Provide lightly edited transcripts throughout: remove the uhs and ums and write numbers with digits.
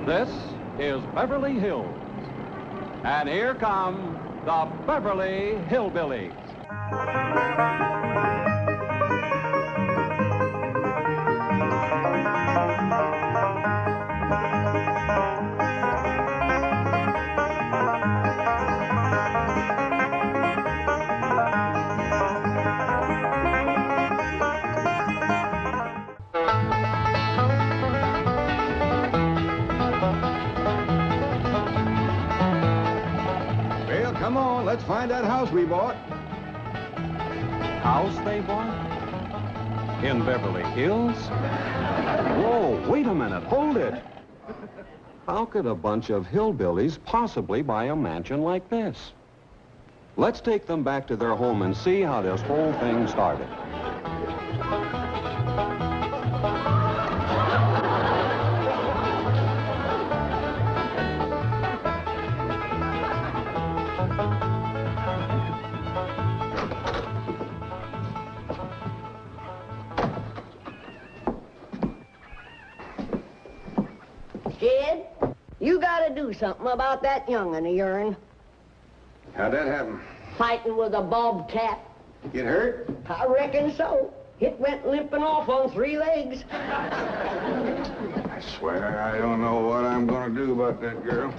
This is Beverly Hills. And here come the Beverly Hillbillies. Come on, let's find that house we bought. House they bought? In Beverly Hills? Whoa, wait a minute, hold it. How could a bunch of hillbillies possibly buy a mansion like this? Let's take them back to their home and see how this whole thing started. Jed, you gotta do something about that young'un of yourn. How'd that happen? Fighting with a bobcat. Get hurt? I reckon so. It went limping off on 3 legs. I swear I don't know what I'm gonna do about that girl.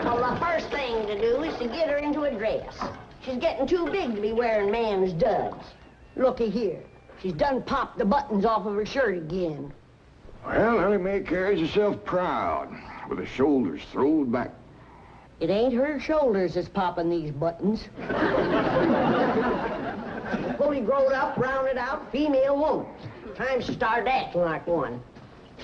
Well, the first thing to do is to get her into a dress. She's getting too big to be wearing man's duds. Looky here. She's done popped the buttons off of her shirt again. Well, Ellie Mae carries herself proud, with her shoulders throwed back. It ain't her shoulders that's popping these buttons. Fully growed up, rounded out, female woman. Time she started acting like one.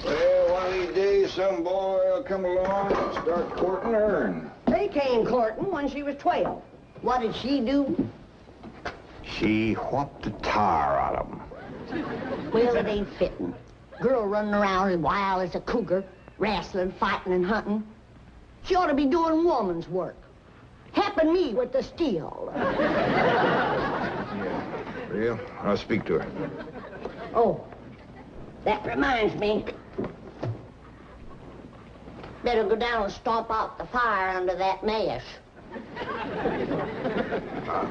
Well, one of these days, some boy will come along and start courting her. They came courting when she was 12. What did she do? She whopped the tar out of them. Well, it ain't fitting. Girl running around as wild as a cougar, wrestling, fighting, and hunting. She ought to be doing woman's work. Helping me with the steel. Yeah, real? I'll speak to her. Oh, that reminds me. Better go down and stomp out the fire under that mess.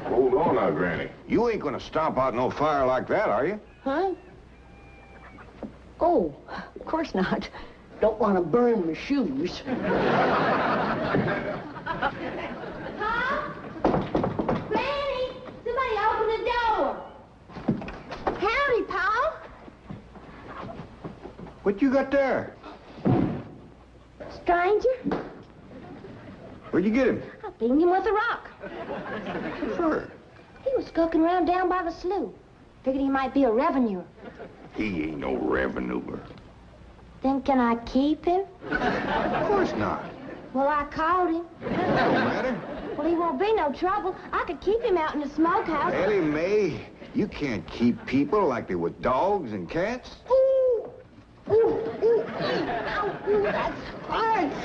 Hold on now, Granny. You ain't gonna stomp out no fire like that, are you? Huh? Oh, of course not. Don't want to burn my shoes. Huh? Granny, somebody open the door. Howdy, Pa. What you got there? Stranger, Where'd you get him? I pinged him with a rock. Sure. He was skulking around down by the slough. Figured he might be a revenuer. He ain't no revenuer. Then can I keep him? Of course not. Well, I caught him. That don't matter. Well, he won't be no trouble. I could keep him out in the smokehouse. Ellie Mae, you can't keep people like they were dogs and cats. Ooh! Ooh! Ooh! Ow! Ooh, that hurts!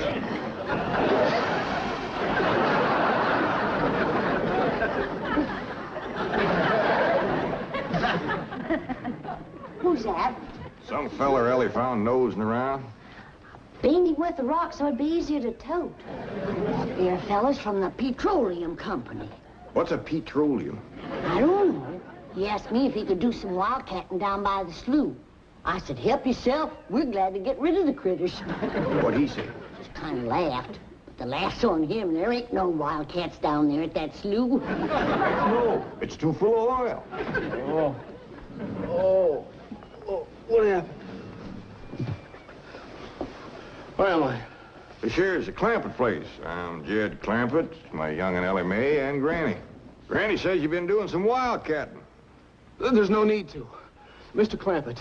Who's that? Some feller Ellie found nosing around. Beaned him with the rock so it'd be easier to tote. Here, fellas from the petroleum company. What's a petroleum? I don't know. He asked me if he could do some wildcatting down by the slough. I said, help yourself. We're glad to get rid of the critters. What'd he say? Just kind of laughed. But the laugh's on him. There ain't no wildcats down there at that slough. No, it's too full of oil. Oh, what happened? Where am I? This here's the Clampett place. I'm Jed Clampett, my young and Ellie Mae, and Granny. Granny says you've been doing some wildcatting. There's no need to. Mr. Clampett,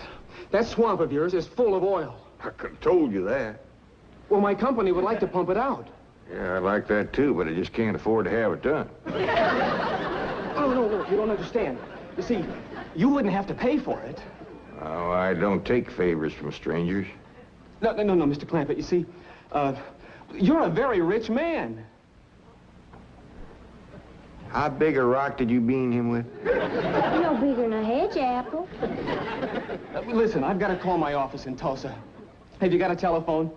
that swamp of yours is full of oil. I could have told you that. Well, my company would like to pump it out. Yeah, I like that too, but I just can't afford to have it done. Oh, no, you don't understand. You see, you wouldn't have to pay for it. Oh, I don't take favors from strangers. No, Mr. Clampett, you see, you're a very rich man. How big a rock did you bean him with? No bigger than a hedge apple. Listen, I've got to call my office in Tulsa. Have you got a telephone?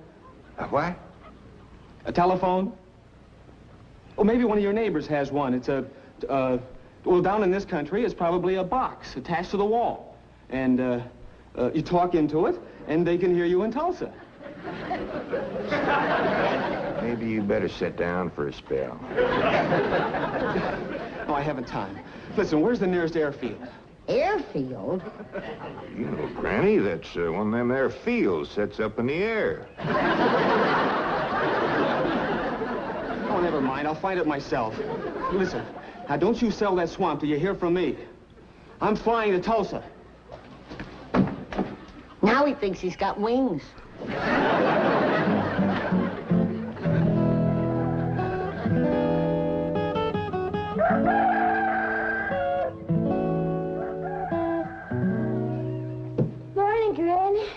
A what? A telephone? Or maybe one of your neighbors has one. It's well, down in this country, it's probably a box attached to the wall. And you talk into it, and they can hear you in Tulsa. Maybe you better sit down for a spell. Oh, I haven't time. Listen, where's the nearest airfield? Airfield? You know, Granny, that's one of them there fields sets up in the air. Oh, never mind. I'll find it myself. Listen, now don't you sell that swamp till you hear from me. I'm flying to Tulsa. Now he thinks he's got wings. Morning, Granny.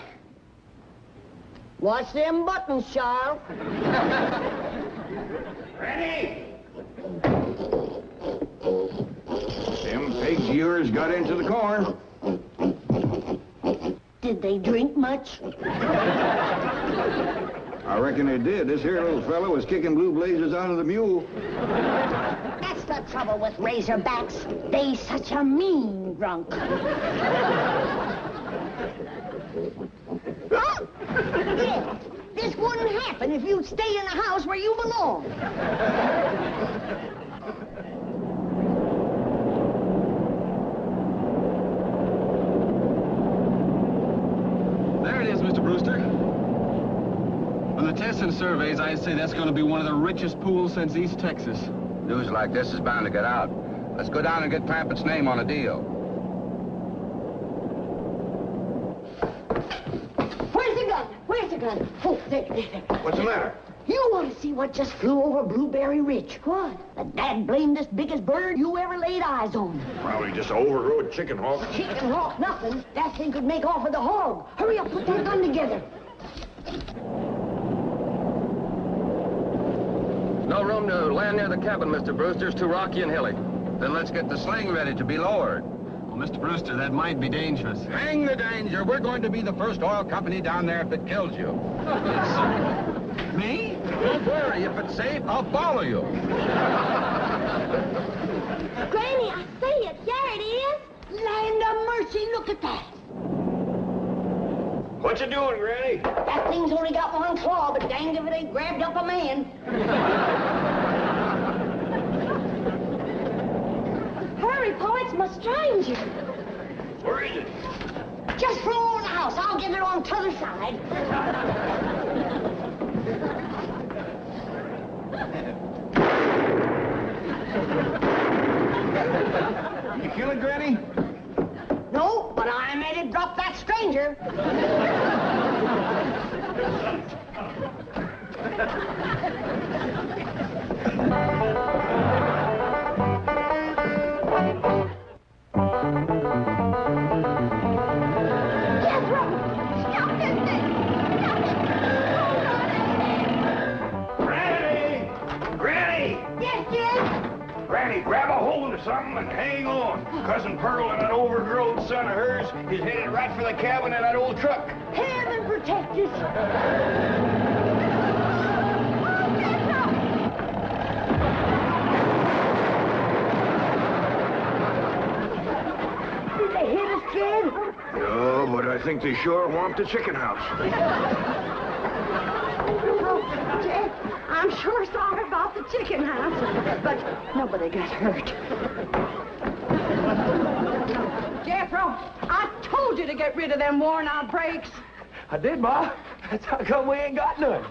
Watch them buttons, child. Granny! Them pigs of yours got into the corn. Did they drink much? I reckon they did. This here little fella was kicking blue blazes out of the mule. That's the trouble with razorbacks. They such a mean drunk. Yeah, this wouldn't happen if you'd stay in the house where you belong. There it is, Mr. Brewster. On the tests and surveys, I'd say that's going to be one of the richest pools since East Texas. News like this is bound to get out. Let's go down and get Clampetts' name on a deal. Where's the gun? Where's the gun? Oh, there. What's the matter? You want to see what just flew over Blueberry Ridge? What? The dad-blamedest biggest bird you ever laid eyes on. Probably just an overrode chicken hawk. Chicken hawk, nothing. That thing could make off with a hog. Hurry up, put that gun together. No room to land near the cabin, Mr. Brewster. It's too rocky and hilly. Then let's get the sling ready to be lowered. Well, Mr. Brewster, that might be dangerous. Hang the danger. We're going to be the first oil company down there if it kills you. Me? Don't worry. If it's safe, I'll follow you. Granny, I see it. There it is. Land of mercy, look at that. What you doing, Granny? That thing's only got one claw, but danged if it ain't grabbed up a man. Hurry, Pa, it's my stranger. Where is it? Just flew in the house. I'll get it on t'other side. You kill it, Granny? No, but I made it drop that stranger. Granny! Granny! Yes, Jim? Granny, grab a hold of something and hang on. Cousin Pearl and that overgrown son of hers is headed right for the cabin in that old truck. Heaven protect us. Did they hit us, kid? No, but I think they sure want the chicken house. Oh, Jed, I'm sure sorry about the chicken house, but nobody got hurt. Jethro, I told you to get rid of them worn-out brakes. I did, Ma. That's how come we ain't got none.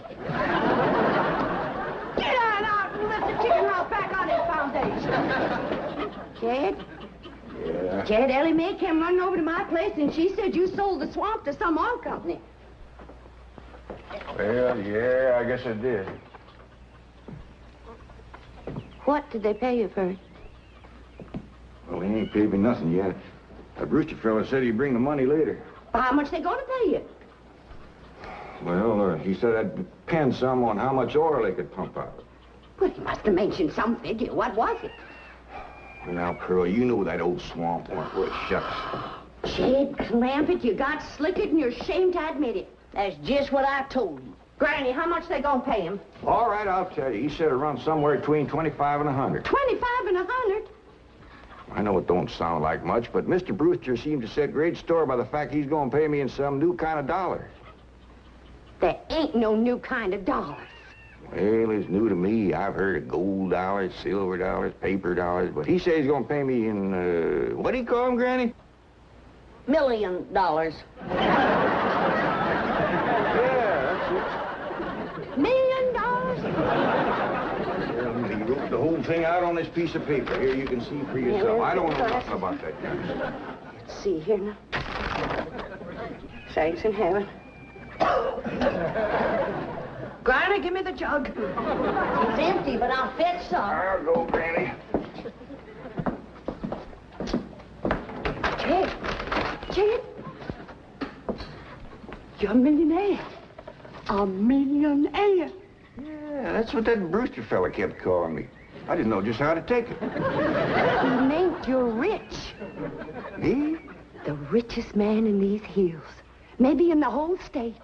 Get on out and lift the chicken house back on its foundation. Jed? Yeah. Jed, Ellie Mae came running over to my place, and she said you sold the swamp to some oil company. Well, yeah, I guess I did. What did they pay you for it? Well, he ain't paid me nothing yet. That Brewster fella said he'd bring the money later. How much they going to pay you? Well, he said that'd depend some on how much oil they could pump out. Well, he must have mentioned some figure. What was it? Well, now, Pearl, you know that old swamp weren't worth shucks. Jed Clampett, you got slicker and you're ashamed to admit it. That's just what I told him. Granny, how much they gonna pay him? All right, I'll tell you. He said it runs somewhere between 25 and 100. 25 and 100? I know it don't sound like much, but Mr. Brewster seemed to set great store by the fact he's going to pay me in some new kind of dollars. There ain't no new kind of dollars. Well, it's new to me. I've heard of gold dollars, silver dollars, paper dollars, but he says he's going to pay me in, what do you call them, Granny? $1 million. Yeah, $1 million? that's it. He wrote the whole thing out on this piece of paper. Here, you can see for yourself. I don't know nothing about that kind of stuff. Let's see here now. Sakes in heaven. Granny, give me the jug. It's empty, but I'll fetch some. I'll go, Granny. Jed, you're a millionaire. A millionaire. Yeah, that's what that Brewster fella kept calling me. I didn't know just how to take it. He meant you're rich. Me? The richest man in these hills. Maybe in the whole state.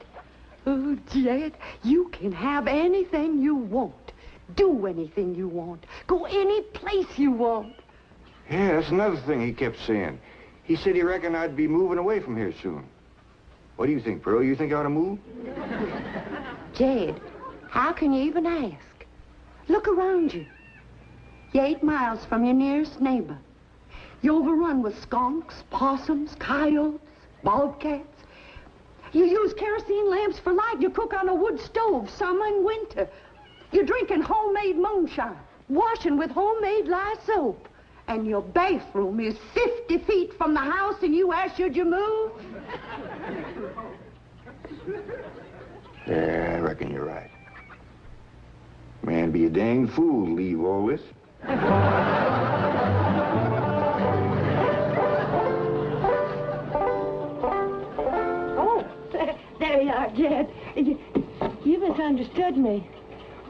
Oh, Jed, you can have anything you want. Do anything you want. Go any place you want. Yeah, that's another thing he kept saying. He said he reckoned I'd be moving away from here soon. What do you think, Pearl? You think I ought to move? Jed, how can you even ask? Look around you. You're 8 miles from your nearest neighbor. You're overrun with skunks, possums, coyotes, bobcats. You use kerosene lamps for light. You cook on a wood stove, summer and winter. You're drinking homemade moonshine, washing with homemade lye soap. And your bathroom is 50 feet from the house, and you ask, should you move? Yeah, I reckon you're right. Man, be a dang fool to leave all this. Oh, there you are, Jed. You misunderstood me.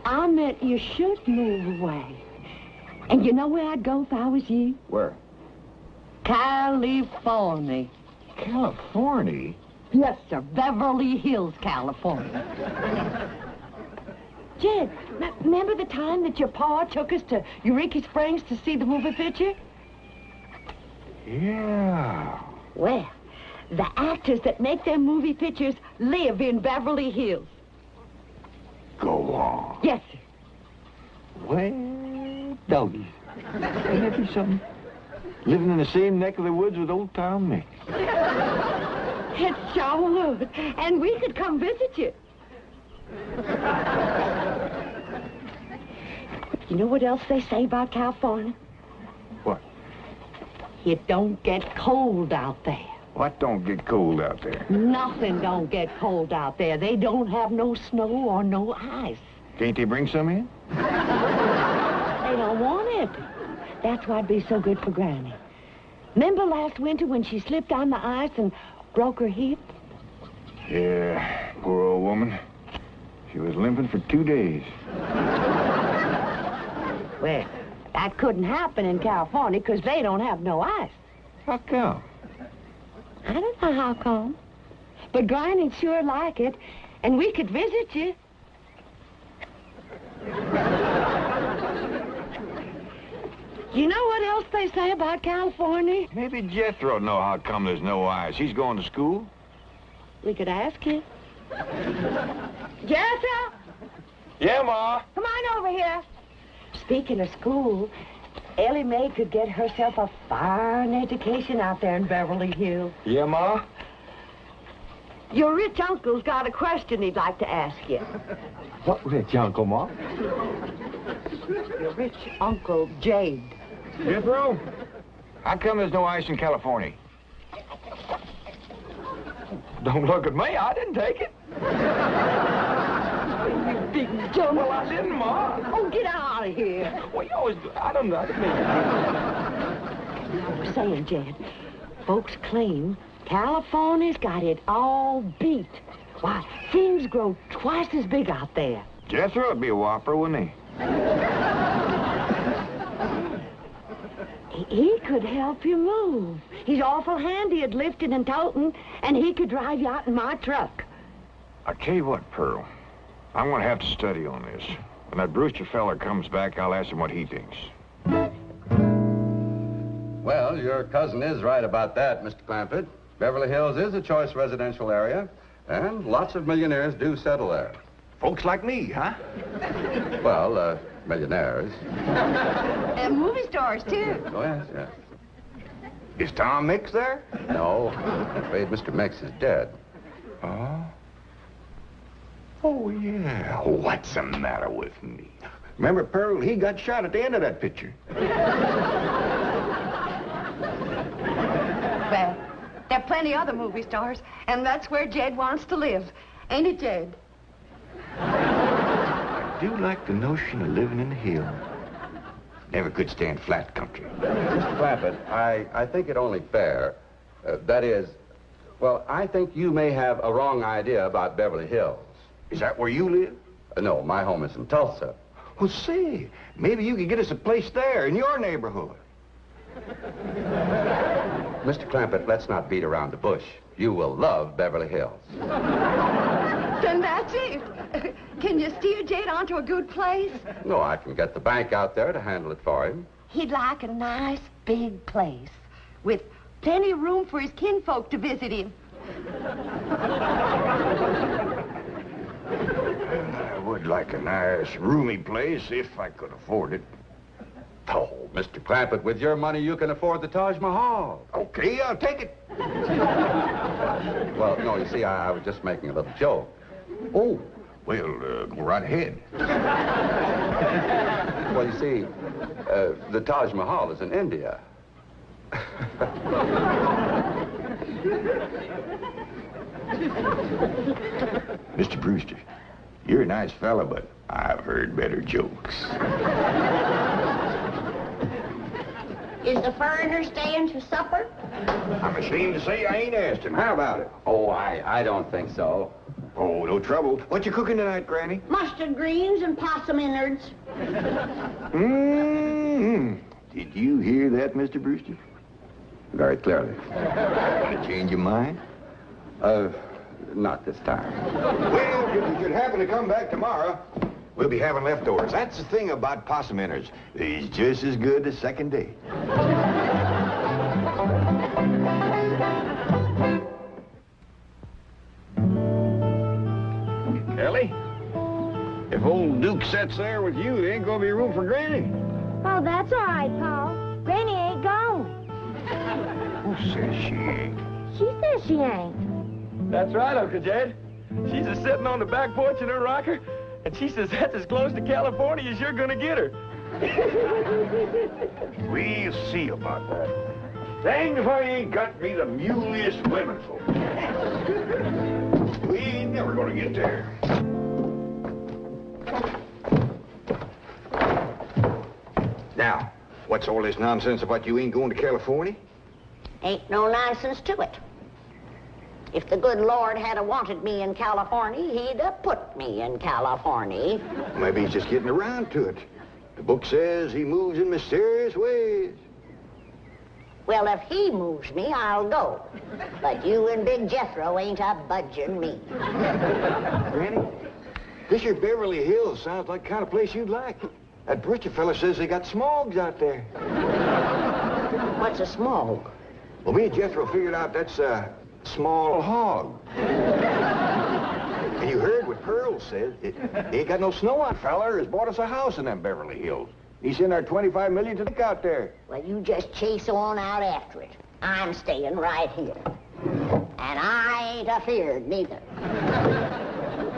I meant you should move away. And you know where I'd go if I was you? Where? California. California? Yes, sir. Beverly Hills, California. Jed, remember the time that your pa took us to Eureka Springs to see the movie picture? Yeah. Well, the actors that make their movie pictures live in Beverly Hills. Go on. Yes, sir. Well, doggies. Ain't that be something? Living in the same neck of the woods with old Tom Mick. It sure would. And we could come visit you. You know what else they say about California? What? It don't get cold out there. What don't get cold out there? Nothing don't get cold out there. They don't have no snow or no ice. Can't they bring some in? They don't want it. That's why'd be so good for Granny. Remember last winter when she slipped on the ice and broke her hip? Yeah, poor old woman. She was limping for 2 days. Well, that couldn't happen in California because they don't have no ice. How come? I don't know how come. But Granny'd sure like it, and we could visit you. You know what else they say about California? Maybe Jethro'd know how come there's no ice. He's going to school. We could ask him. Jethro! Yeah, Ma. Come on over here. Speaking of school, Ellie Mae could get herself a fine education out there in Beverly Hills. Yeah, Ma? Your rich uncle's got a question he'd like to ask you. What rich uncle, Ma? Your rich Uncle Jade. Jethro? How come there's no ice in California? Don't look at me. I didn't take it. You big dumb. Well, I didn't, Ma. Oh, get out of here. Well, you always do. I didn't mean I was saying, Jed, folks claim California's got it all beat. Why, things grow twice as big out there. Jethro would be a whopper, wouldn't he? He could help you move. He's awful handy at lifting and toting, and he could drive you out in my truck. I'll tell you what, Pearl. I'm gonna have to study on this. When that Brewster feller comes back, I'll ask him what he thinks. Well, your cousin is right about that, Mr. Clampett. Beverly Hills is a choice residential area, and lots of millionaires do settle there. Folks like me, huh? Well, millionaires. And movie stars, too. Oh, yes, yes. Is Tom Mix there? No, I'm afraid Mr. Mix is dead. Oh? Oh, yeah. What's the matter with me? Remember Pearl? He got shot at the end of that picture. Well, there are plenty other movie stars, and that's where Jed wants to live. Ain't it, Jed? I do like the notion of living in the hills. Never could stand flat country. Mr. Clampett, I think it only fair. That is, well, I think you may have a wrong idea about Beverly Hills. Is that where you live? No, my home is in Tulsa. Well, say, maybe you could get us a place there in your neighborhood. Mr. Clampett, let's not beat around the bush. You will love Beverly Hills. Then that's it. Can you steer Jed onto a good place? No, I can get the bank out there to handle it for him. He'd like a nice big place with plenty of room for his kinfolk to visit him. I would like a nice, roomy place if I could afford it. Oh, Mr. Clampett, with your money, you can afford the Taj Mahal. Okay, I'll take it. Well, no, you see, I was just making a little joke. Oh, well, go right ahead. Well, you see, the Taj Mahal is in India. Mr. Brewster, you're a nice fella, but I've heard better jokes. Is the foreigner staying to supper? I'm ashamed to say I ain't asked him. How about it? Oh, I don't think so. Oh, no trouble. What you cooking tonight, Granny? Mustard greens and possum innards. Mm-hmm. Did you hear that, Mr. Brewster? Very clearly. Want to change your mind? Not this time. Well, if you should happen to come back tomorrow, we'll be having leftovers. That's the thing about possum innards. They's just as good the second day. Ellie, if old Duke sits there with you, there ain't gonna be room for Granny. Oh, that's all right, Pa. Granny ain't gone. Who says she ain't? She says she ain't. That's right, Uncle Jed. She's just sitting on the back porch in her rocker, and she says that's as close to California as you're gonna get her. We'll see about that. Dang if I ain't got me the mulest women folk. We ain't never gonna get there. Now, what's all this nonsense about you ain't going to California? Ain't no nonsense to it. If the good Lord had wanted me in California, he'd have put me in California. Maybe he's just getting around to it. The book says he moves in mysterious ways. Well, if he moves me, I'll go. But you and Big Jethro ain't a budging me. Granny, this here Beverly Hills sounds like the kind of place you'd like. That Brewster fella says they got smogs out there. What's a smog? Well, me and Jethro figured out that's a small hog. And you heard what Pearl said. He ain't got no snow on. Feller has bought us a house in them Beverly Hills. He's in our $25 million to take out there. Well, you just chase on out after it. I'm staying right here. And I ain't afeared neither.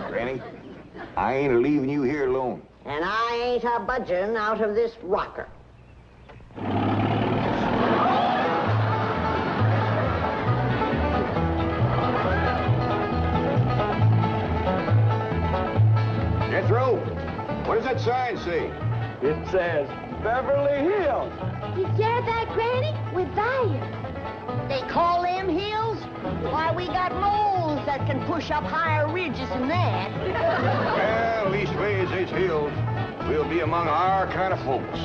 Granny, I ain't leaving you here alone. And I ain't a budging out of this rocker. Jethro, what does that sign say? It says Beverly Hills. You hear that, Granny? We're there. They call them hills? Why, we got moles that can push up higher ridges than that. Well, leastways, these hills will be among our kind of folks.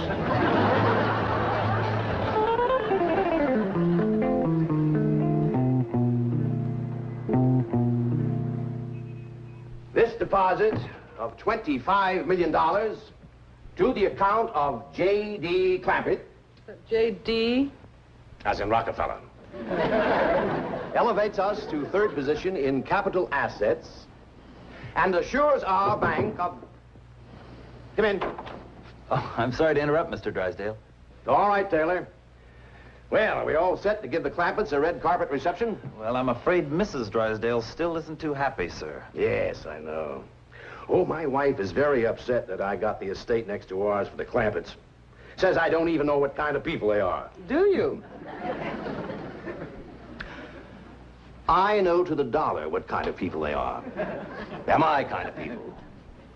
This deposit of $25 million to the account of J.D. Clampett. J.D.? As in Rockefeller. Elevates us to third position in capital assets and assures our bank of... Come in. Oh, I'm sorry to interrupt, Mr. Drysdale. All right, Taylor. Well, are we all set to give the Clampetts a red carpet reception? Well, I'm afraid Mrs. Drysdale still isn't too happy, sir. Yes, I know. Oh, my wife is very upset that I got the estate next to ours for the Clampetts. Says I don't even know what kind of people they are. Do you? I know to the dollar what kind of people they are. They're my kind of people.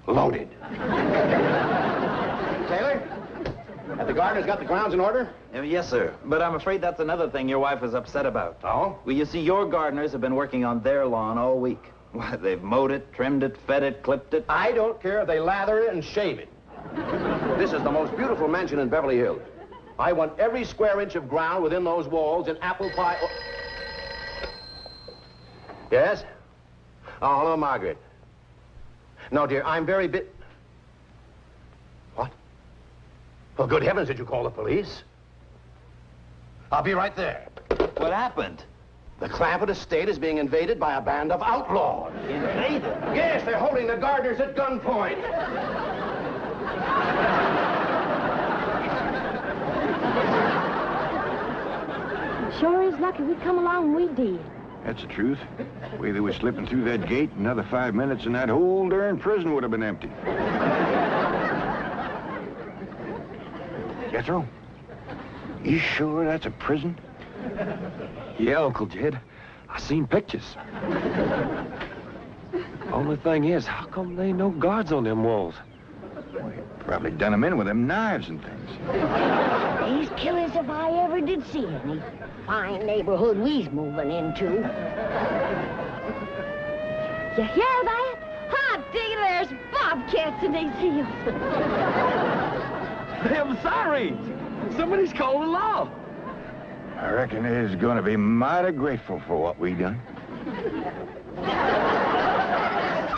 Loaded. Taylor, have the gardeners got the grounds in order? Yes, sir. But I'm afraid that's another thing your wife is upset about. Oh? Well, you see, your gardeners have been working on their lawn all week. Why, they've mowed it, trimmed it, fed it, clipped it. I don't care if they lather it and shave it. This is the most beautiful mansion in Beverly Hills. I want every square inch of ground within those walls in apple pie... Yes? Oh, hello, Margaret. No, dear, I'm very What? Well, good heavens, did you call the police? I'll be right there. What happened? The Clampett estate is being invaded by a band of outlaws. Invaded? Yes, they're holding the gardeners at gunpoint. Sure is lucky we come along when we did. That's the truth. The way they was slipping through that gate, another 5 minutes and that whole darn prison would have been empty. Jethro, you sure that's a prison? Yeah, Uncle Jed. I seen pictures. Only thing is, how come there ain't no guards on them walls? Probably done them in with them knives and things. These killers if I ever did see any. Fine neighborhood we's moving into. You hear that? Hot diggity, there's bobcats in these hills. I'm sorry. Somebody's called the law. I reckon they's gonna be mighty grateful for what we done.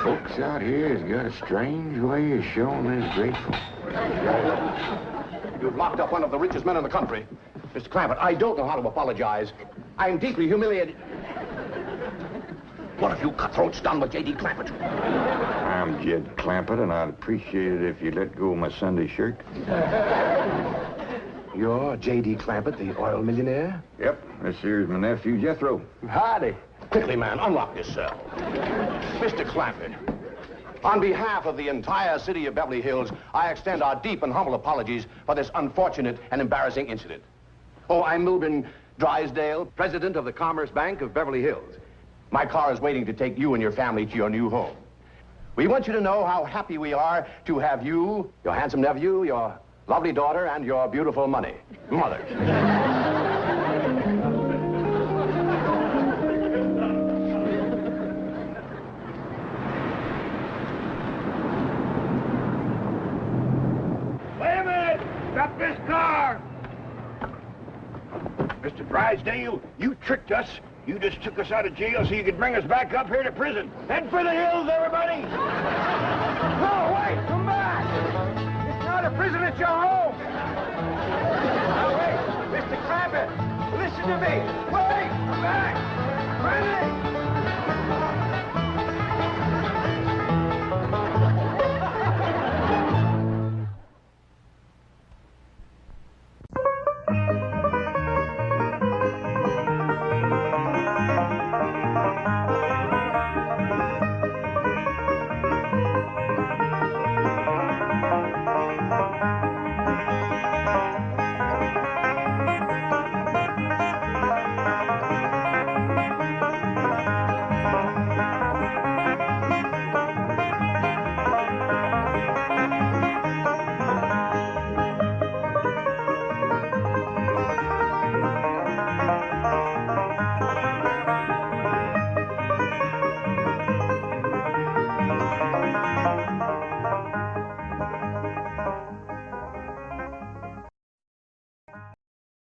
Folks out here has got a strange way of showing they're grateful. You've locked up one of the richest men in the country. Mr. Clampett, I don't know how to apologize. I'm deeply humiliated. What have you cutthroats done with J.D. Clampett? I'm Jed Clampett, and I'd appreciate it if you let go of my Sunday shirt. You're J.D. Clampett, the oil millionaire? Yep, this here's my nephew, Jethro. Howdy. Quickly, man, unlock this cell. Mr. Clampett, on behalf of the entire city of Beverly Hills, I extend our deep and humble apologies for this unfortunate and embarrassing incident. Oh, I'm Milburn Drysdale, president of the Commerce Bank of Beverly Hills. My car is waiting to take you and your family to your new home. We want you to know how happy we are to have you, your handsome nephew, your lovely daughter, and your beautiful mother. Wait a minute! Stop this car! Mr. Drysdale, you tricked us. You just took us out of jail so you could bring us back up here to prison. Head for the hills, everybody! No, wait! Come back! It's not a prison, it's your home! Now, wait! Mr. Clampett, listen to me! Wait! Come back! Ready!